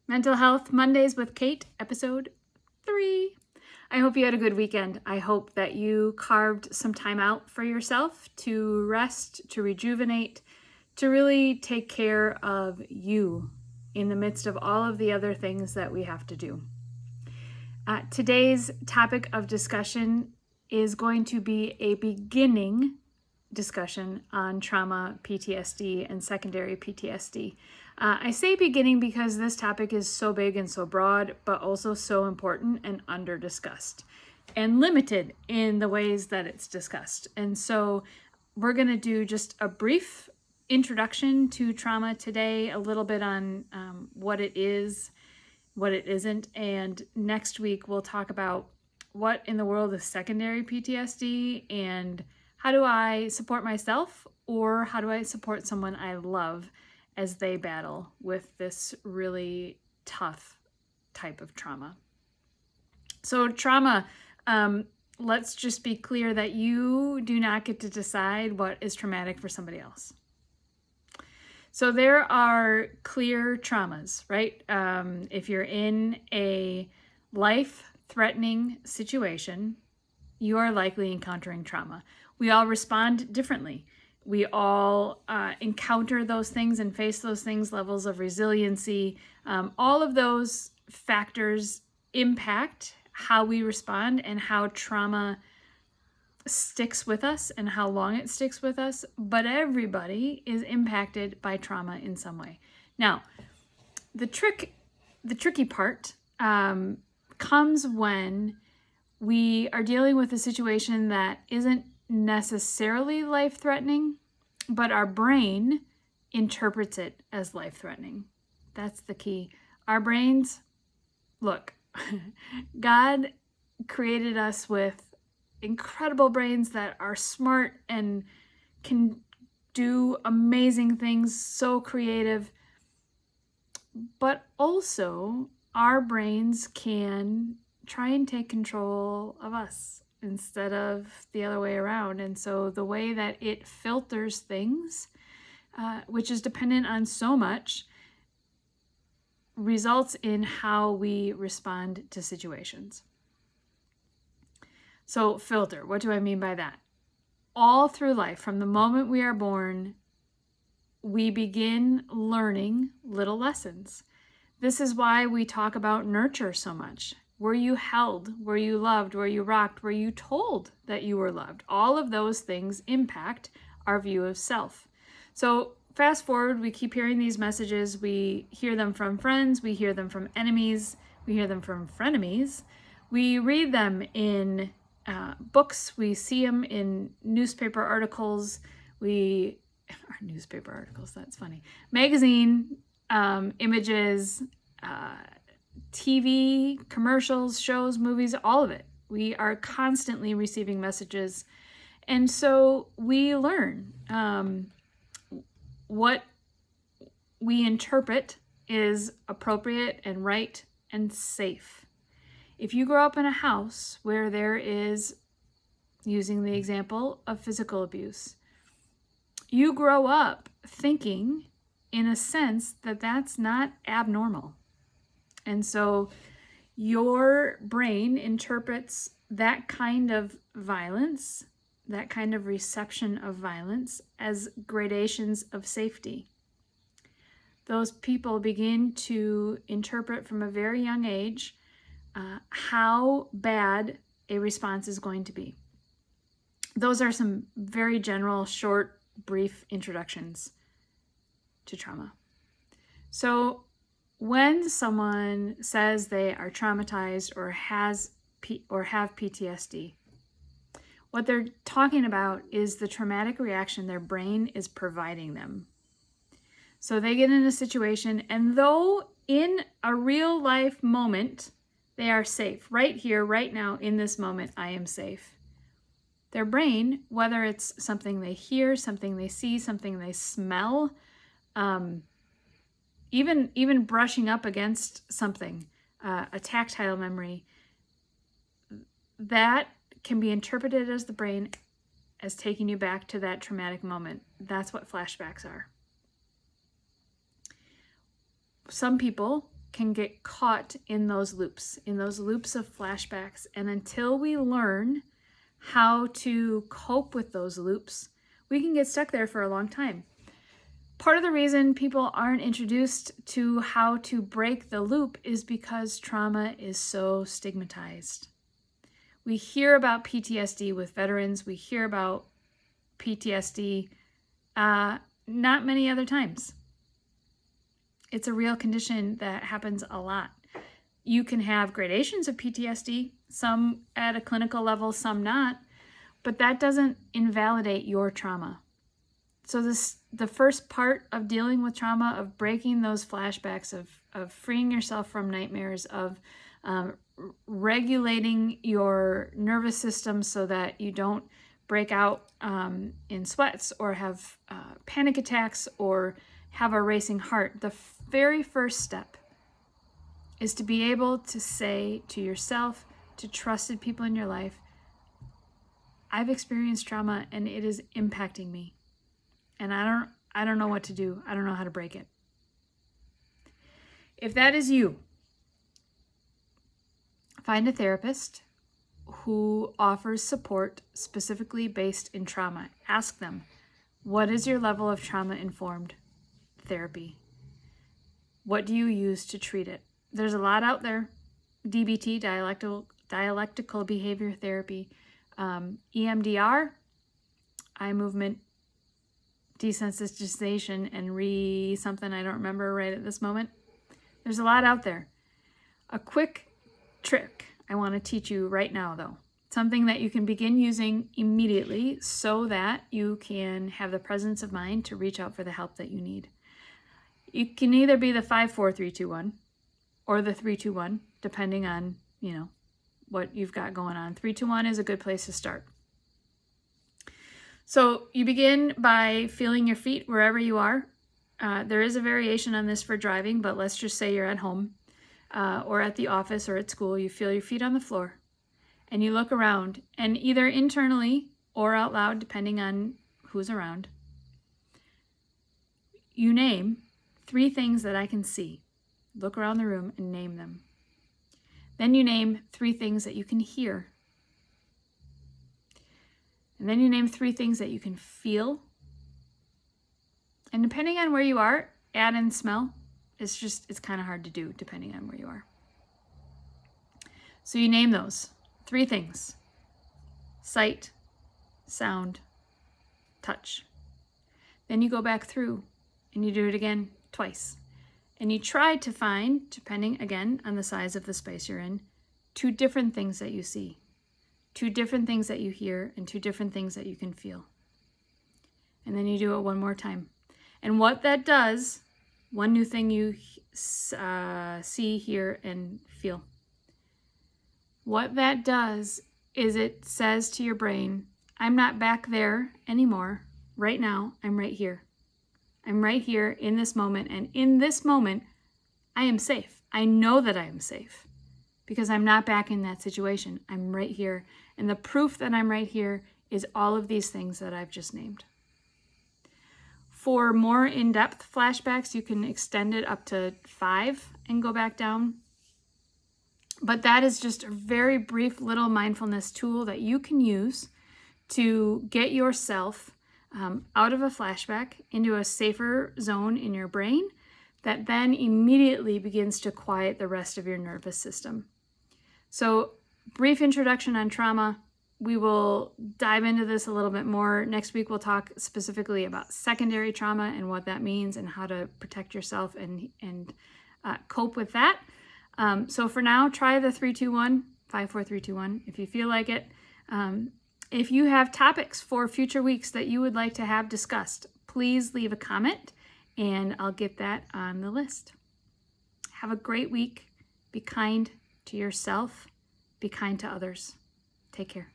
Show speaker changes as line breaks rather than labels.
Mental Health Mondays with Kate, episode 3. I hope you had a good weekend. I hope that you carved some time out for yourself to rest, to rejuvenate, to really take care of you in the midst of all of the other things that we have to do. Today's topic of discussion is going to be a beginning discussion on trauma, PTSD, and secondary PTSD. I say beginning because this topic is so big and so broad, but also so important and under-discussed and limited in the ways that it's discussed. And so we're going to do just a brief introduction to trauma today, a little bit on what it is, what it isn't, and next week we'll talk about what in the world is secondary PTSD and how do I support myself or how do I support someone I love as they battle with this really tough type of trauma. So trauma, let's just be clear that you do not get to decide what is traumatic for somebody else. So there are clear traumas, right? If you're in a life-threatening situation, you are likely encountering trauma. We all respond differently. We all encounter those things and face those things, levels of resiliency. All of those factors impact how we respond and how trauma sticks with us and how long it sticks with us. But everybody is impacted by trauma in some way. Now, the tricky part comes when we are dealing with a situation that isn't necessarily life-threatening, but our brain interprets it as life-threatening. That's the key. Our brains, look, God created us with incredible brains that are smart and can do amazing things, so creative, but also our brains can try and take control of us instead of the other way around. And so the way that it filters things, which is dependent on so much, results in how we respond to situations. So filter, what do I mean by that? All through life, from the moment we are born, we begin learning little lessons. This is why we talk about nurture so much. Were you held? Were you loved? Were you rocked? Were you told that you were loved? All of those things impact our view of self. So fast forward, we keep hearing these messages. We hear them from friends. We hear them from enemies. We hear them from frenemies. We read them in books. We see them in newspaper articles. Newspaper articles, that's funny. Magazine images, TV, commercials, shows, movies, all of it. We are constantly receiving messages. And so we learn what we interpret is appropriate and right and safe. If you grow up in a house where there is, using the example of physical abuse, you grow up thinking, in a sense, that that's not abnormal. And so your brain interprets that kind of violence, that kind of reception of violence, as gradations of safety. Those people begin to interpret from a very young age how bad a response is going to be. Those are some very general, short, brief introductions to trauma. So when someone says they are traumatized or have PTSD, what they're talking about is the traumatic reaction their brain is providing them. So they get in a situation, and though in a real life moment, they are safe. Right here, right now, in this moment, I am safe. Their brain, whether it's something they hear, something they see, something they smell, even brushing up against something, a tactile memory, that can be interpreted as the brain as taking you back to that traumatic moment. That's what flashbacks are. Some people can get caught in those loops of flashbacks. And until we learn how to cope with those loops, we can get stuck there for a long time. Part of the reason people aren't introduced to how to break the loop is because trauma is so stigmatized. We hear about PTSD with veterans. We hear about PTSD not many other times. It's a real condition that happens a lot. You can have gradations of PTSD, some at a clinical level, some not, but that doesn't invalidate your trauma. So the first part of dealing with trauma, of breaking those flashbacks, of freeing yourself from nightmares, of regulating your nervous system so that you don't break out in sweats or have panic attacks or have a racing heart. The very first step is to be able to say to yourself, to trusted people in your life, I've experienced trauma and it is impacting me. And I don't know what to do. I don't know how to break it. If that is you, find a therapist who offers support specifically based in trauma. Ask them, what is your level of trauma-informed therapy? What do you use to treat it? There's a lot out there. DBT, dialectical behavior therapy, EMDR, eye movement desensitization, and something I don't remember right at this moment. There's a lot out there. A quick trick I want to teach you right now, though. Something that you can begin using immediately so that you can have the presence of mind to reach out for the help that you need. It can either be the 5-4-3-2-1 or the 3-2-1, depending on, what you've got going on. 3-2-1 is a good place to start. So you begin by feeling your feet wherever you are. There is a variation on this for driving, but let's just say you're at home or at the office or at school. You feel your feet on the floor and you look around, and either internally or out loud, depending on who's around, you name 3 things that I can see. Look around the room and name them. Then you name 3 things that you can hear. And then you name 3 things that you can feel. And depending on where you are, add in smell. It's kind of hard to do depending on where you are. So you name those 3 things: sight, sound, touch. Then you go back through and you do it again twice. And you try to find, depending again on the size of the space you're in, 2 different things that you see, 2 different things that you hear, and 2 different things that you can feel. And then you do it one more time. And what that does, one new thing you see, hear, and feel. What that does is it says to your brain, I'm not back there anymore. Right now, I'm right here. I'm right here in this moment. And in this moment, I am safe. I know that I am safe because I'm not back in that situation. I'm right here. And the proof that I'm right here is all of these things that I've just named. For more in-depth flashbacks, you can extend it up to 5 and go back down. But that is just a very brief little mindfulness tool that you can use to get yourself out of a flashback into a safer zone in your brain that then immediately begins to quiet the rest of your nervous system. So, brief introduction on trauma. We will dive into this a little bit more. Next week, we'll talk specifically about secondary trauma and what that means and how to protect yourself and cope with that. So for now, try the 3-2-1, 5-4-3-2-1 if you feel like it. If you have topics for future weeks that you would like to have discussed, please leave a comment and I'll get that on the list. Have a great week. Be kind to yourself. Be kind to others. Take care.